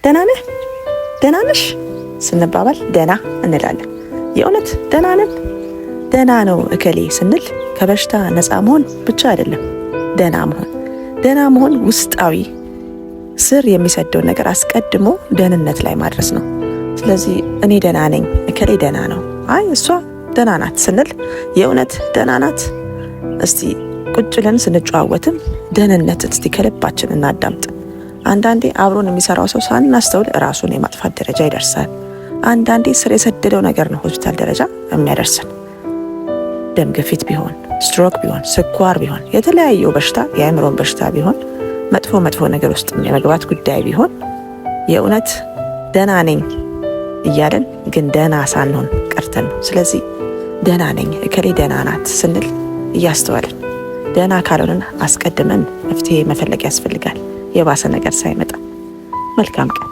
ደህና ነህ፣ ደህና ነሽ ስንባባል ደህና እንላለን። የእውነት ደህና ነን፣ ደህና ነው እከሌ ስንል ከበሽታ ነፃ መሆን ብቻ አይደለም ደህና መሆን ውስጣዊ ስር የሚሰደውን ነገር አስቀድሞ ደህንነት ላይ ማድረስ ነው። ስለዚህ እኔ ደህና ነኝ፣ እከሌ ደህና ነው፣ አይ እሷ ደህና ናት ስንል የእውነት ደህና ናት? እስቲ ቁጭ ብለን ስንጨዋወትም ደህንነትን እስቲ ከልባችን እናዳምጥ። አንዳንዴ አብሮን የሚሰራው ሰው ሳናስተውል ራሱን የማጥፋት ደረጃ ይደርሳል። አንዳንዴ ስር የሰደደው ነገር ነው ሆስፒታል ደረጃ የሚያደርሰን። ደም ግፊት ቢሆን፣ ስትሮክ ቢሆን፣ ስኳር ቢሆን፣ የተለያየው በሽታ የአእምሮን በሽታ ቢሆን፣ መጥፎ ነገር ውስጥ የመግባት ጉዳይ ቢሆን የእውነት ደህና ነኝ እያለን ግን ደህና ሳንሆን ቀርተን ነው። ስለዚህ ደህና ነኝ እከሌ ደህና ናት ስንል እያስተዋልን ደህና ካልሆነን አስቀድመን መፍትሄ መፈለግ ያስፈልጋል፣ የባሰ ነገር ሳይመጣ። መልካም ቀን።